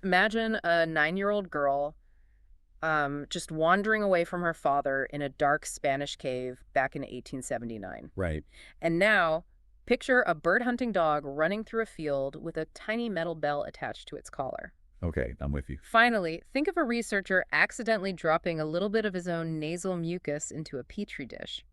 Imagine a 9-year-old girl just wandering away from her father in a dark Spanish cave back in 1879. Right. And now, picture a bird-hunting dog running through a field with a tiny metal bell attached to its collar. Okay, I'm with you. Finally, think of a researcher accidentally dropping a little bit of his own nasal mucus into a petri dish.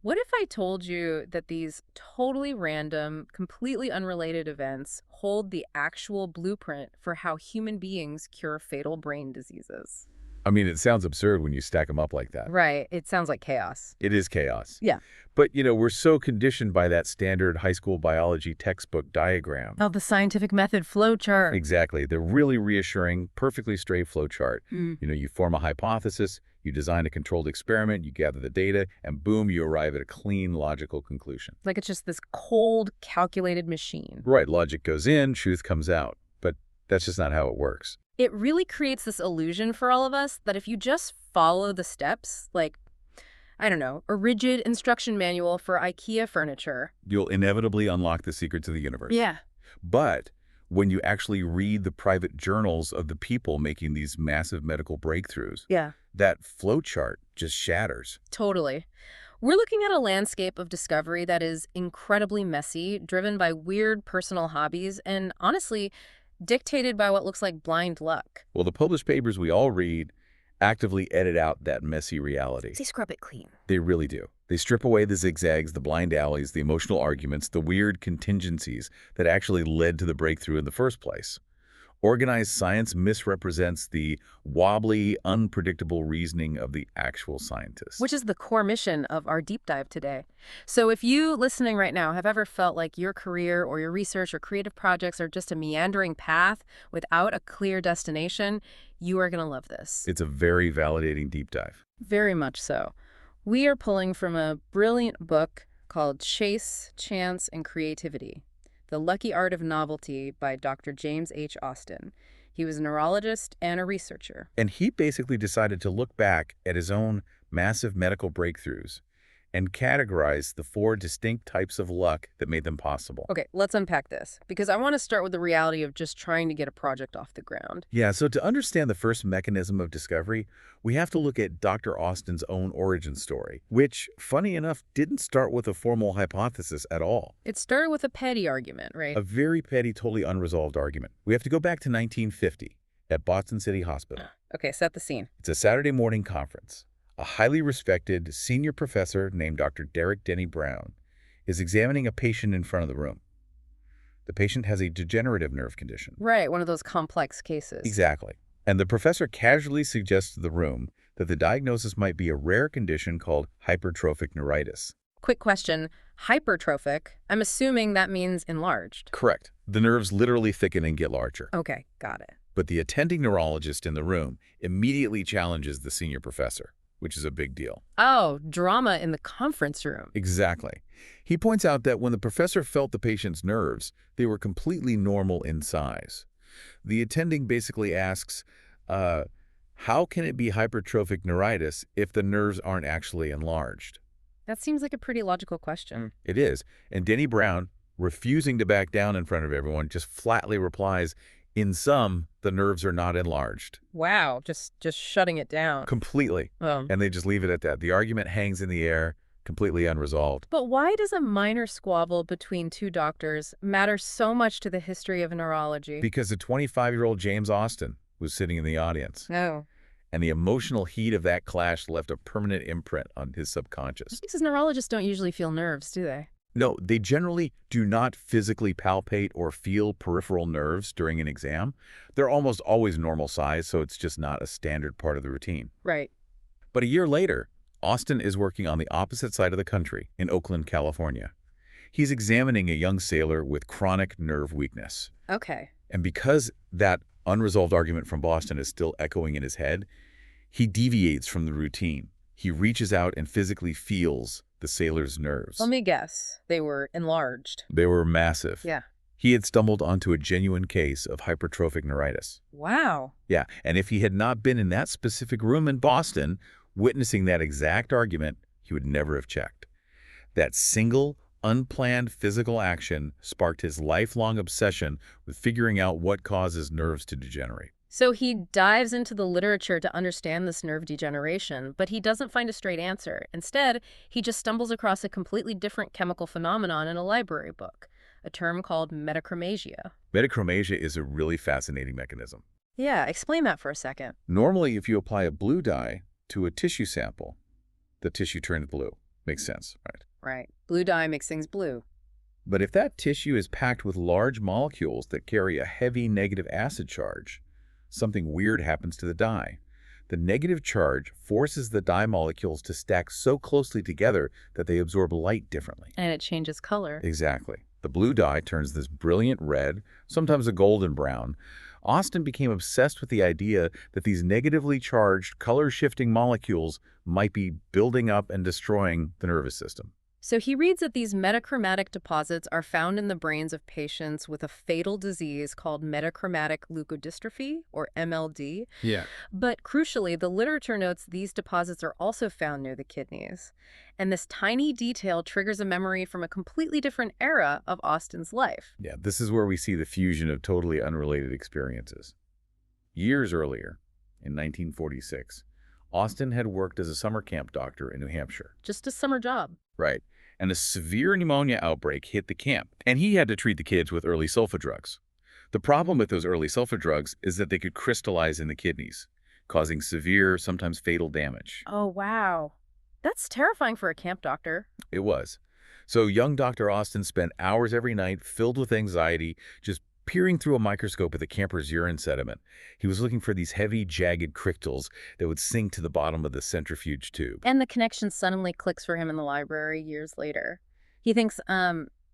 What if I told you that these totally random, completely unrelated events hold the actual blueprint for how human beings cure fatal brain diseases? I mean, it sounds absurd when you stack them up like that. Right. It sounds like chaos. It is chaos. Yeah. But, we're so conditioned by that standard high school biology textbook diagram. Oh, the scientific method flow chart. Exactly. The really reassuring, perfectly straight flow chart. Mm. You form a hypothesis, you design a controlled experiment, you gather the data, and boom, you arrive at a clean, logical conclusion. Like it's just this cold, calculated machine. Right. Logic goes in, truth comes out. But that's just not how it works. It really creates this illusion for all of us that if you just follow the steps, like, I don't know, a rigid instruction manual for IKEA furniture. You'll inevitably unlock the secrets of the universe. Yeah. But when you actually read the private journals of the people making these massive medical breakthroughs, Yeah. that flowchart just shatters. Totally. We're looking at a landscape of discovery that is incredibly messy, driven by weird personal hobbies, and honestly, dictated by what looks like blind luck. Well, the published papers we all read actively edit out that messy reality. They scrub it clean. They really do. They strip away the zigzags, the blind alleys, the emotional arguments, the weird contingencies that actually led to the breakthrough in the first place. Organized science misrepresents the wobbly, unpredictable reasoning of the actual scientists. Which is the core mission of our deep dive today. So if you listening right now have ever felt like your career or your research or creative projects are just a meandering path without a clear destination, you are going to love this. It's a very validating deep dive. Very much so. We are pulling from a brilliant book called Chase, Chance, and Creativity: The Lucky Art of Novelty by Dr. James H. Austin. He was a neurologist and a researcher. And he basically decided to look back at his own massive medical breakthroughs and categorize the 4 distinct types of luck that made them possible. Okay, let's unpack this, because I want to start with the reality of just trying to get a project off the ground. Yeah, so to understand the first mechanism of discovery, we have to look at Dr. Austin's own origin story, which, funny enough, didn't start with a formal hypothesis at all. It started with a petty argument, right? A very petty, totally unresolved argument. We have to go back to 1950 at Boston City Hospital. Okay, set the scene. It's a Saturday morning conference. A highly respected senior professor named Dr. Derek Denny Brown is examining a patient in front of the room. The patient has a degenerative nerve condition. Right, one of those complex cases. Exactly. And the professor casually suggests to the room that the diagnosis might be a rare condition called hypertrophic neuritis. Quick question. Hypertrophic, I'm assuming that means enlarged. Correct. The nerves literally thicken and get larger. Okay, got it. But the attending neurologist in the room immediately challenges the senior professor, which is a big deal. Oh, drama in the conference room. Exactly. He points out that when the professor felt the patient's nerves, they were completely normal in size. The attending basically asks, how can it be hypertrophic neuritis if the nerves aren't actually enlarged? That seems like a pretty logical question. It is. And Denny Brown, refusing to back down in front of everyone, just flatly replies, in sum, the nerves are not enlarged. Wow, just shutting it down. Completely. And they just leave it at that. The argument hangs in the air, completely unresolved. But why does a minor squabble between 2 doctors matter so much to the history of neurology? Because the 25-year-old James Austin was sitting in the audience. Oh. And the emotional heat of that clash left a permanent imprint on his subconscious. Because neurologists don't usually feel nerves, do they? No, they generally do not physically palpate or feel peripheral nerves during an exam. They're almost always normal size, so it's just not a standard part of the routine. Right. But a year later, Austin is working on the opposite side of the country in Oakland, California. He's examining a young sailor with chronic nerve weakness. Okay. And because that unresolved argument from Boston is still echoing in his head, he deviates from the routine. He reaches out and physically feels the sailor's nerves. Let me guess. They were enlarged. They were massive. Yeah. He had stumbled onto a genuine case of hypertrophic neuritis. Wow. Yeah, and if he had not been in that specific room in Boston, witnessing that exact argument, he would never have checked. That single, unplanned physical action sparked his lifelong obsession with figuring out what causes nerves to degenerate. So he dives into the literature to understand this nerve degeneration, but he doesn't find a straight answer. Instead, he just stumbles across a completely different chemical phenomenon in a library book, a term called metachromasia. Metachromasia is a really fascinating mechanism. Yeah, explain that for a second. Normally, if you apply a blue dye to a tissue sample, the tissue turns blue. Makes sense, right? Right. Blue dye makes things blue. But if that tissue is packed with large molecules that carry a heavy negative acid charge, something weird happens to the dye. The negative charge forces the dye molecules to stack so closely together that they absorb light differently. And it changes color. Exactly. The blue dye turns this brilliant red, sometimes a golden brown. Austin became obsessed with the idea that these negatively charged, color-shifting molecules might be building up and destroying the nervous system. So he reads that these metachromatic deposits are found in the brains of patients with a fatal disease called metachromatic leukodystrophy, or MLD. Yeah. But crucially, the literature notes these deposits are also found near the kidneys. And this tiny detail triggers a memory from a completely different era of Austin's life. Yeah, this is where we see the fusion of totally unrelated experiences. Years earlier, in 1946, Austin had worked as a summer camp doctor in New Hampshire. Just a summer job. Right. And a severe pneumonia outbreak hit the camp, and he had to treat the kids with early sulfa drugs. The problem with those early sulfa drugs is that they could crystallize in the kidneys, causing severe, sometimes fatal damage. Oh, wow. That's terrifying for a camp doctor. It was. So young Dr. Austin spent hours every night filled with anxiety, just peering through a microscope at the camper's urine sediment. He was looking for these heavy, jagged crystals that would sink to the bottom of the centrifuge tube. And the connection suddenly clicks for him in the library years later. He thinks,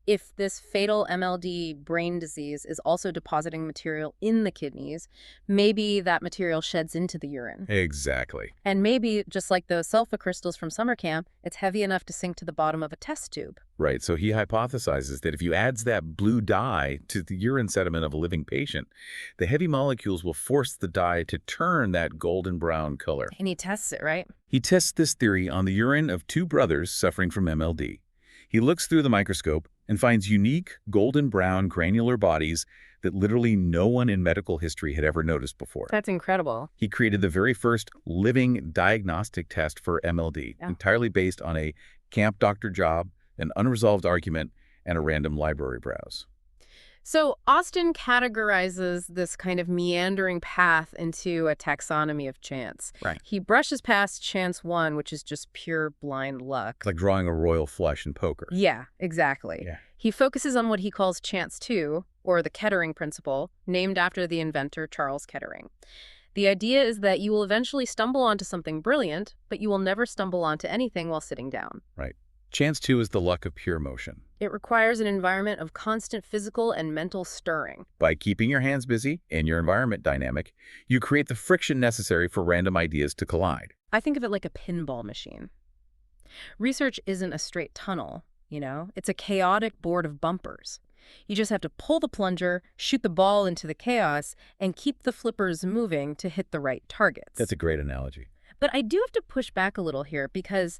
if this fatal MLD brain disease is also depositing material in the kidneys, maybe that material sheds into the urine. Exactly. And maybe, just like those sulfa crystals from summer camp, it's heavy enough to sink to the bottom of a test tube. Right, so he hypothesizes that if you add that blue dye to the urine sediment of a living patient, the heavy molecules will force the dye to turn that golden brown color. And he tests it, right? He tests this theory on the urine of two brothers suffering from MLD. He looks through the microscope and finds unique golden brown granular bodies that literally no one in medical history had ever noticed before. That's incredible. He created the very first living diagnostic test for MLD, entirely based on a camp doctor job, an unresolved argument, and a random library browse. So Austin categorizes this kind of meandering path into a taxonomy of chance. Right. He brushes past chance 1, which is just pure blind luck. It's like drawing a royal flush in poker. Yeah, exactly. Yeah. He focuses on what he calls chance 2, or the Kettering principle, named after the inventor Charles Kettering. The idea is that you will eventually stumble onto something brilliant, but you will never stumble onto anything while sitting down. Right. Chance 2 is the luck of pure motion. It requires an environment of constant physical and mental stirring. By keeping your hands busy and your environment dynamic, you create the friction necessary for random ideas to collide. I think of it like a pinball machine. Research isn't a straight tunnel, you know? It's a chaotic board of bumpers. You just have to pull the plunger, shoot the ball into the chaos, and keep the flippers moving to hit the right targets. That's a great analogy. But I do have to push back a little here because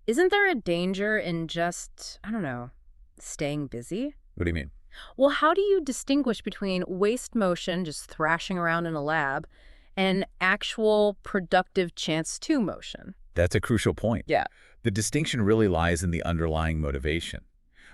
isn't there a danger in just, I don't know, staying busy? What do you mean? Well, how do you distinguish between waste motion, just thrashing around in a lab, and actual productive chance 2 motion? That's a crucial point. Yeah. The distinction really lies in the underlying motivation.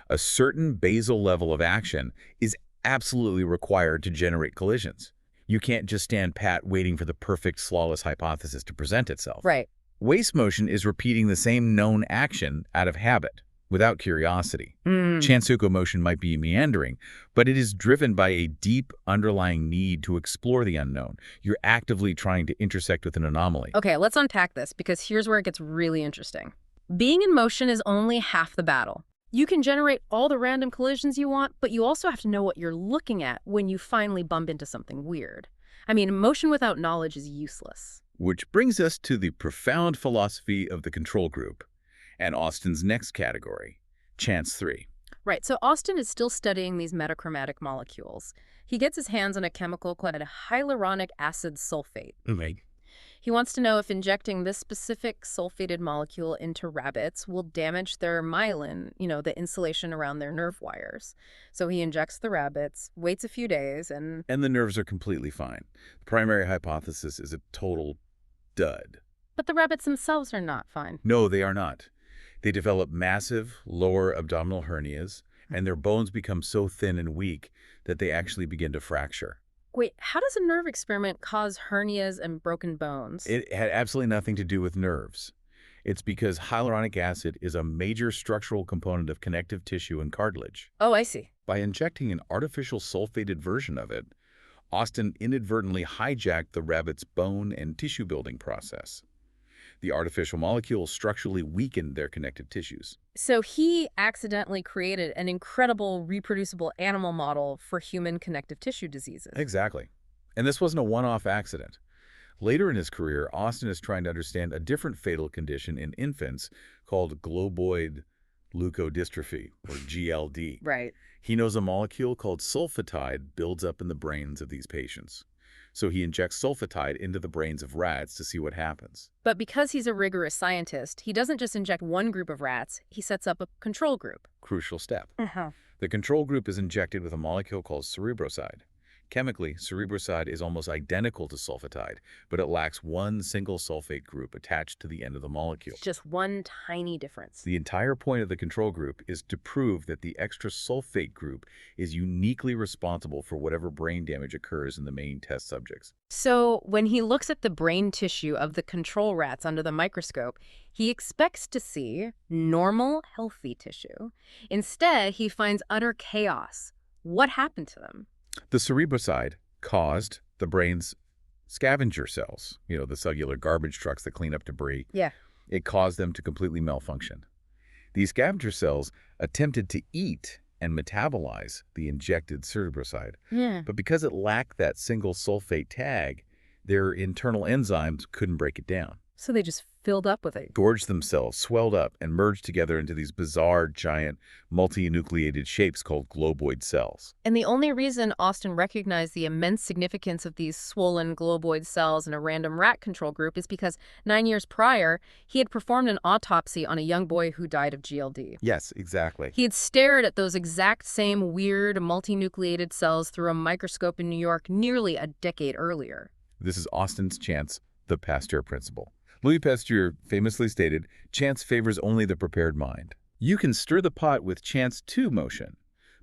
A certain basal level of action is absolutely required to generate collisions. You can't just stand pat waiting for the perfect, flawless hypothesis to present itself. Right. Waste motion is repeating the same known action out of habit, without curiosity. Chansuko motion might be meandering, but it is driven by a deep underlying need to explore the unknown. You're actively trying to intersect with an anomaly. Okay, let's unpack this because here's where it gets really interesting. Being in motion is only half the battle. You can generate all the random collisions you want, but you also have to know what you're looking at when you finally bump into something weird. I mean, motion without knowledge is useless. Which brings us to the profound philosophy of the control group and Austin's next category, chance 3. Right, so Austin is still studying these metachromatic molecules. He gets his hands on a chemical called hyaluronic acid sulfate. Right. He wants to know if injecting this specific sulfated molecule into rabbits will damage their myelin, the insulation around their nerve wires. So he injects the rabbits, waits a few days, and And the nerves are completely fine. The primary hypothesis is a total dud. but the rabbits themselves are not fine. No, they are not. They develop massive lower abdominal hernias, and their bones become so thin and weak that they actually begin to fracture. Wait, how does a nerve experiment cause hernias and broken bones? It had absolutely nothing to do with nerves. It's because hyaluronic acid is a major structural component of connective tissue and cartilage. Oh, I see. By injecting an artificial sulfated version of it, Austin inadvertently hijacked the rabbit's bone and tissue building process. The artificial molecule structurally weakened their connective tissues. So he accidentally created an incredible reproducible animal model for human connective tissue diseases. Exactly. And this wasn't a one-off accident. Later in his career, Austin is trying to understand a different fatal condition in infants called globoid leukodystrophy, or GLD. Right. He knows a molecule called sulfatide builds up in the brains of these patients. So he injects sulfatide into the brains of rats to see what happens. But because he's a rigorous scientist, he doesn't just inject one group of rats, he sets up a control group. Crucial step. Uh-huh. The control group is injected with a molecule called cerebroside. Chemically, cerebroside is almost identical to sulfatide, but it lacks one single sulfate group attached to the end of the molecule. Just one tiny difference. The entire point of the control group is to prove that the extra sulfate group is uniquely responsible for whatever brain damage occurs in the main test subjects. So when he looks at the brain tissue of the control rats under the microscope, he expects to see normal, healthy tissue. Instead, he finds utter chaos. What happened to them? The cerebroside caused the brain's scavenger cells, the cellular garbage trucks that clean up debris. Yeah. It caused them to completely malfunction. These scavenger cells attempted to eat and metabolize the injected cerebroside, Yeah. but because it lacked that single sulfate tag, their internal enzymes couldn't break it down. So they just filled up with it. Gorged themselves, swelled up, and merged together into these bizarre, giant, multinucleated shapes called globoid cells. And the only reason Austin recognized the immense significance of these swollen globoid cells in a random rat control group is because 9 years prior, he had performed an autopsy on a young boy who died of GLD. Yes, exactly. He had stared at those exact same weird multinucleated cells through a microscope in New York nearly a decade earlier. This is Austin's chance, the Pasteur principle. Louis Pasteur famously stated, "Chance favors only the prepared mind." You can stir the pot with chance to motion,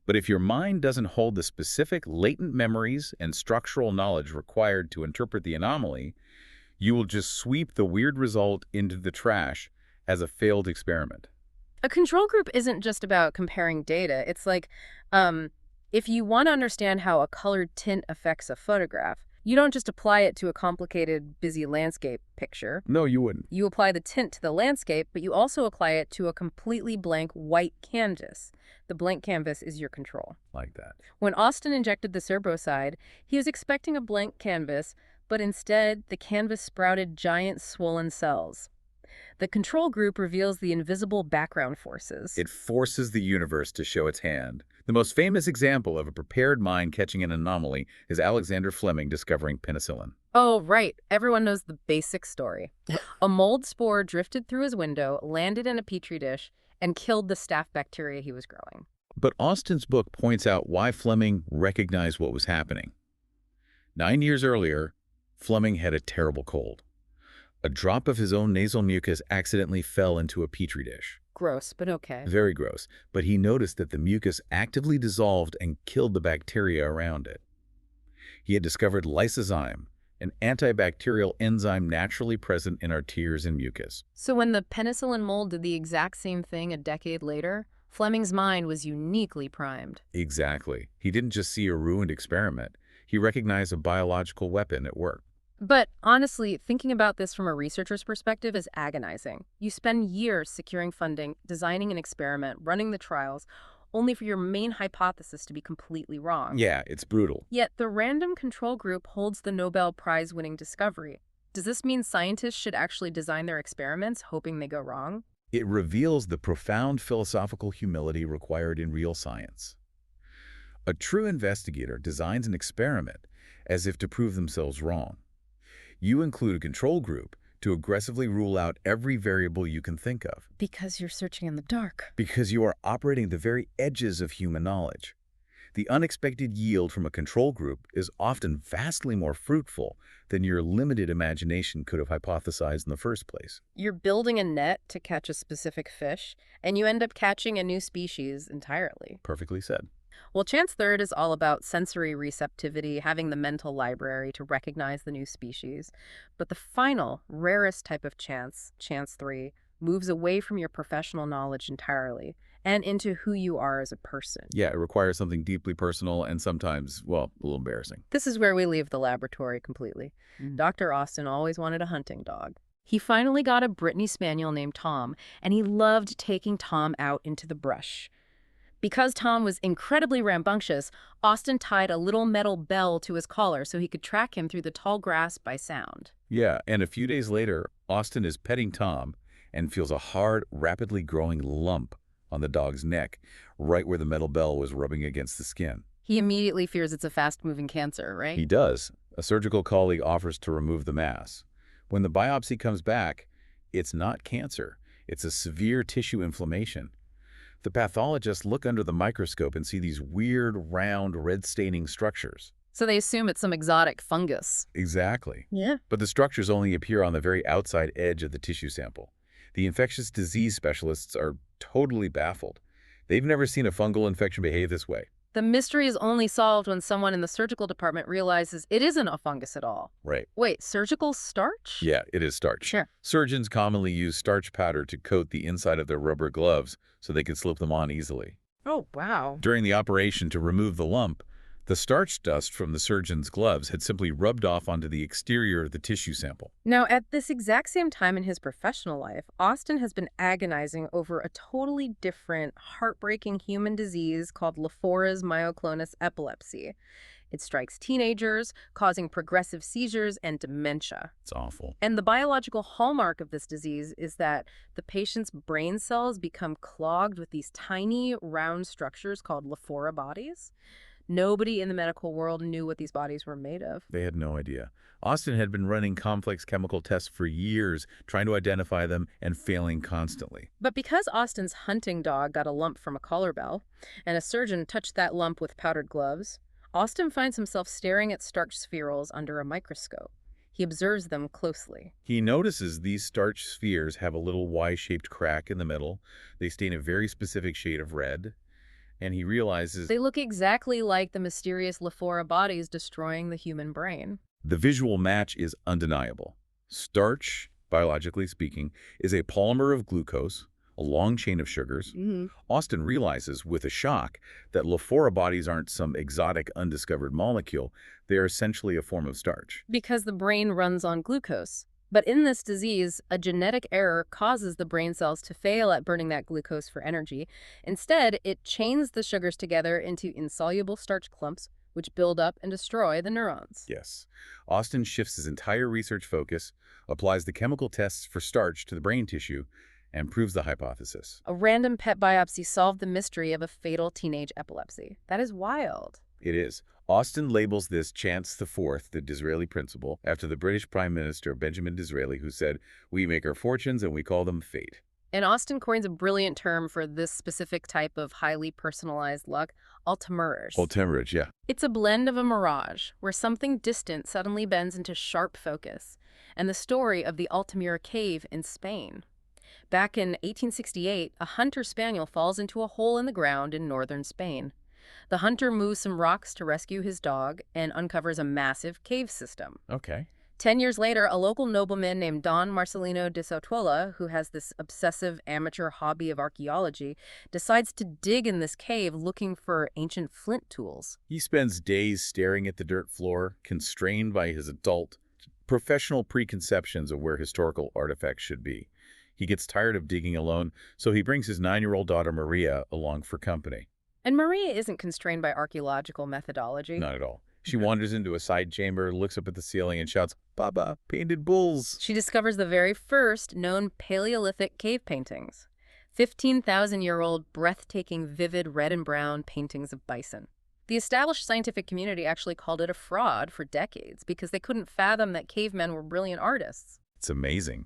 but if your mind doesn't hold the specific latent memories and structural knowledge required to interpret the anomaly, you will just sweep the weird result into the trash as a failed experiment. A control group isn't just about comparing data. It's like, if you want to understand how a colored tint affects a photograph, you don't just apply it to a complicated, busy landscape picture. No, you wouldn't. You apply the tint to the landscape, but you also apply it to a completely blank white canvas. The blank canvas is your control. Like that. When Austin injected the cerebroside, he was expecting a blank canvas, but instead, the canvas sprouted giant swollen cells. The control group reveals the invisible background forces. It forces the universe to show its hand. The most famous example of a prepared mind catching an anomaly is Alexander Fleming discovering penicillin. Oh, right. Everyone knows the basic story. A mold spore drifted through his window, landed in a petri dish, and killed the staph bacteria he was growing. But Austin's book points out why Fleming recognized what was happening. 9 years earlier, Fleming had a terrible cold. A drop of his own nasal mucus accidentally fell into a petri dish. Gross, but okay. Very gross, but he noticed that the mucus actively dissolved and killed the bacteria around it. He had discovered lysozyme, an antibacterial enzyme naturally present in our tears and mucus. So when the penicillin mold did the exact same thing a decade later, Fleming's mind was uniquely primed. Exactly. He didn't just see a ruined experiment. He recognized a biological weapon at work. But honestly, thinking about this from a researcher's perspective is agonizing. You spend years securing funding, designing an experiment, running the trials, only for your main hypothesis to be completely wrong. Yeah, it's brutal. Yet the random control group holds the Nobel Prize-winning discovery. Does this mean scientists should actually design their experiments hoping they go wrong? It reveals the profound philosophical humility required in real science. A true investigator designs an experiment as if to prove themselves wrong. You include a control group to aggressively rule out every variable you can think of, Because you're searching in the dark. because you are operating the very edges of human knowledge. The unexpected yield from a control group is often vastly more fruitful than your limited imagination could have hypothesized in the first place. You're building a net to catch a specific fish, and you end up catching a new species entirely. Perfectly said. Well, chance third is all about sensory receptivity, having the mental library to recognize the new species. But the final, rarest type of chance, chance three, moves away from your professional knowledge entirely and into who you are as a person. Yeah, it requires something deeply personal and sometimes, well, a little embarrassing. This is where we leave the laboratory completely. Dr. Austin always wanted a hunting dog. He finally got a Brittany Spaniel named Tom, and he loved taking Tom out into the brush. Because Tom was incredibly rambunctious, Austin tied a little metal bell to his collar so he could track him through the tall grass by sound. Yeah, and a few days later, Austin is petting Tom and feels a hard, rapidly growing lump on the dog's neck, right where the metal bell was rubbing against the skin. He immediately fears it's a fast-moving cancer, right? He does. A surgical colleague offers to remove the mass. When the biopsy comes back, it's not cancer. It's a severe tissue inflammation. The pathologists look under the microscope and see these weird, round, red-staining structures. So they assume it's some exotic fungus. Exactly. Yeah. But the structures only appear on the very outside edge of the tissue sample. The infectious disease specialists are totally baffled. They've never seen a fungal infection behave this way. The mystery is only solved when someone in the surgical department realizes it isn't a fungus at all. Right. Wait, surgical starch? Yeah, it is starch. Sure. Surgeons commonly use starch powder to coat the inside of their rubber gloves so they can slip them on easily. Oh, wow. During the operation to remove the lump, the starch dust from the surgeon's gloves had simply rubbed off onto the exterior of the tissue sample. Now, at this exact same time in his professional life, Austin has been agonizing over a totally different, heartbreaking human disease called Lefora's myoclonus epilepsy. It strikes teenagers, causing progressive seizures and dementia. It's awful. And the biological hallmark of this disease is that the patient's brain cells become clogged with these tiny, round structures called Lefora bodies. Nobody in the medical world knew what these bodies were made of. They had no idea. Austin had been running complex chemical tests for years, trying to identify them and failing constantly. But because Austin's hunting dog got a lump from a collar bell, and a surgeon touched that lump with powdered gloves, Austin finds himself staring at starch spherules under a microscope. He observes them closely. He notices these starch spheres have a little Y-shaped crack in the middle. They stain a very specific shade of red. And he realizes They look exactly like the mysterious Lefora bodies destroying the human brain. the visual match is undeniable. Starch, biologically speaking, is a polymer of glucose, a long chain of sugars. Austin realizes with a shock that Lefora bodies aren't some exotic, undiscovered molecule. They are essentially a form of starch. Because the brain runs on glucose. But in this disease, a genetic error causes the brain cells to fail at burning that glucose for energy. Instead, it chains the sugars together into insoluble starch clumps, which build up and destroy the neurons. Yes. Austin shifts his entire research focus, applies the chemical tests for starch to the brain tissue, and proves the hypothesis. A random PET biopsy solved the mystery of a fatal teenage epilepsy. That is wild. It is. Austin labels this Chance the Fourth, the Disraeli principle, after the British Prime Minister Benjamin Disraeli, who said, "We make our fortunes and we call them fate." And Austin coins a brilliant term for this specific type of highly personalized luck, Altamirage. Altamirage, yeah. It's a blend of a mirage, where something distant suddenly bends into sharp focus, and the story of the Altamira cave in Spain. Back in 1868, a hunter spaniel falls into a hole in the ground in northern Spain. The hunter moves some rocks to rescue his dog and uncovers a massive cave system. Okay. 10 years later, a local nobleman named Don Marcelino de Sautola, who has this obsessive amateur hobby of archaeology, decides to dig in this cave looking for ancient flint tools. He spends days staring at the dirt floor, constrained by his adult, professional preconceptions of where historical artifacts should be. He gets tired of digging alone, so he brings his 9-year-old daughter Maria along for company. And Maria isn't constrained by archaeological methodology. Not at all. She wanders into a side chamber, looks up at the ceiling, and shouts, "Baba, painted bulls!" She discovers the very first known Paleolithic cave paintings. 15,000-year-old, breathtaking, vivid red and brown paintings of bison. The established scientific community actually called it a fraud for decades because they couldn't fathom that cavemen were brilliant artists. It's amazing.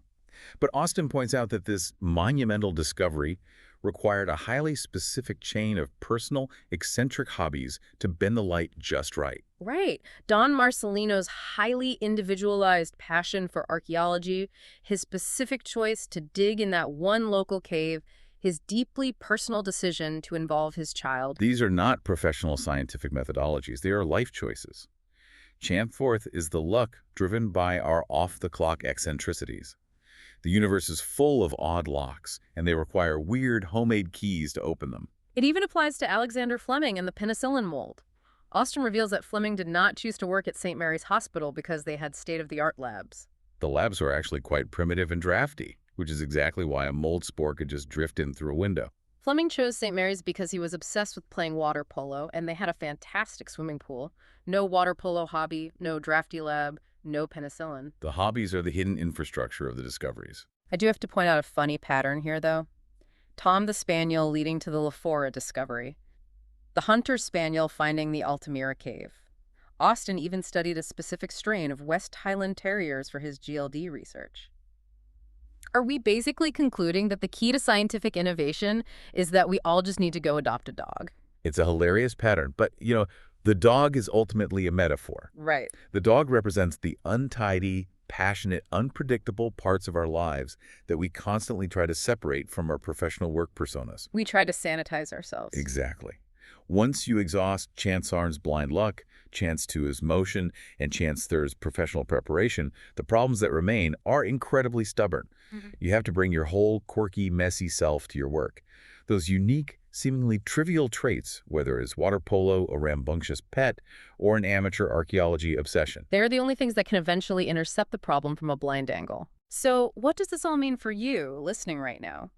But Austin points out that this monumental discovery required a highly specific chain of personal, eccentric hobbies to bend the light just right. Right. Don Marcelino's highly individualized passion for archaeology, his specific choice to dig in that one local cave, his deeply personal decision to involve his child. These are not professional scientific methodologies. They are life choices. Chance forth is the luck driven by our off-the-clock eccentricities. The universe is full of odd locks, and they require weird homemade keys to open them. It even applies to Alexander Fleming and the penicillin mold. Austin reveals that Fleming did not choose to work at St. Mary's Hospital because they had state-of-the-art labs. The labs were actually quite primitive and drafty, which is exactly why a mold spore could just drift in through a window. Fleming chose St. Mary's because he was obsessed with playing water polo, and they had a fantastic swimming pool. No water polo hobby, no drafty lab, no penicillin. The hobbies are the hidden infrastructure of the discoveries. I do have to point out a funny pattern here, though. Tom the Spaniel leading to the Lafora discovery. The Hunter Spaniel finding the Altamira cave. Austin even studied a specific strain of West Highland Terriers for his GLD research. Are we basically concluding that the key to scientific innovation is that we all just need to go adopt a dog? It's a hilarious pattern, but, the dog is ultimately a metaphor. Right. The dog represents the untidy, passionate, unpredictable parts of our lives that we constantly try to separate from our professional work personas. We try to sanitize ourselves. Exactly. Once you exhaust Chance Arm's blind luck, Chance 2's motion, and Chance 3's professional preparation, the problems that remain are incredibly stubborn. You have to bring your whole quirky, messy self to your work. Those unique, seemingly trivial traits, whether it's water polo, a rambunctious pet, or an amateur archaeology obsession. They're the only things that can eventually intercept the problem from a blind angle. So what does this all mean for you, listening right now?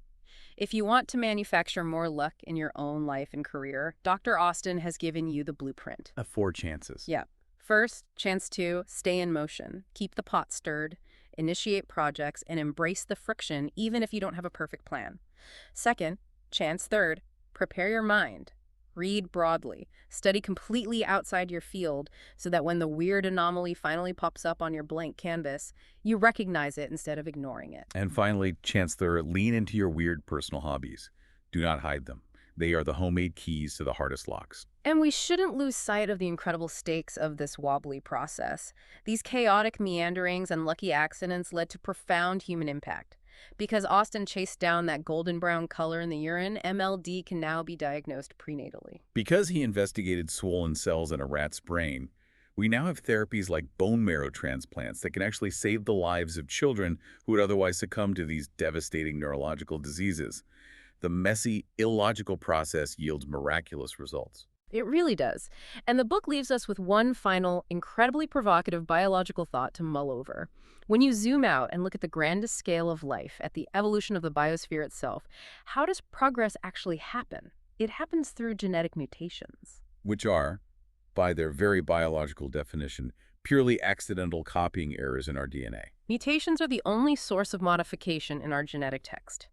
If you want to manufacture more luck in your own life and career, Dr. Austin has given you the blueprint. 4 chances. Yeah. First, chance 2, stay in motion. Keep the pot stirred, initiate projects, and embrace the friction even if you don't have a perfect plan. Second, chance 3, prepare your mind. Read broadly. Study completely outside your field so that when the weird anomaly finally pops up on your blank canvas, you recognize it instead of ignoring it. And finally, chance 3, lean into your weird personal hobbies. Do not hide them. They are the homemade keys to the hardest locks. And we shouldn't lose sight of the incredible stakes of this wobbly process. These chaotic meanderings and lucky accidents led to profound human impact. Because Austin chased down that golden brown color in the urine, MLD can now be diagnosed prenatally. Because he investigated swollen cells in a rat's brain, we now have therapies like bone marrow transplants that can actually save the lives of children who would otherwise succumb to these devastating neurological diseases. The messy, illogical process yields miraculous results. It really does. And the book leaves us with one final, incredibly provocative biological thought to mull over. When you zoom out and look at the grandest scale of life, at the evolution of the biosphere itself, how does progress actually happen? It happens through genetic mutations. Which are, by their very biological definition, purely accidental copying errors in our DNA. Mutations are the only source of modification in our genetic text.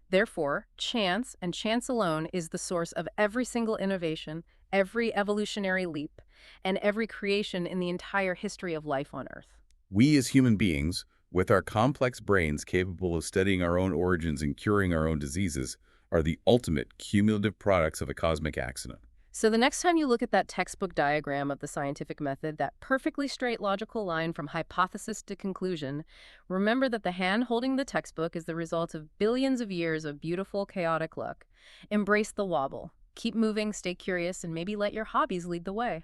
Therefore, chance, and chance alone, is the source of every single innovation, every evolutionary leap, and every creation in the entire history of life on Earth. We as human beings, with our complex brains capable of studying our own origins and curing our own diseases, are the ultimate cumulative products of a cosmic accident. So the next time you look at that textbook diagram of the scientific method, that perfectly straight logical line from hypothesis to conclusion, remember that the hand holding the textbook is the result of billions of years of beautiful, chaotic luck. Embrace the wobble. Keep moving, stay curious, and maybe let your hobbies lead the way.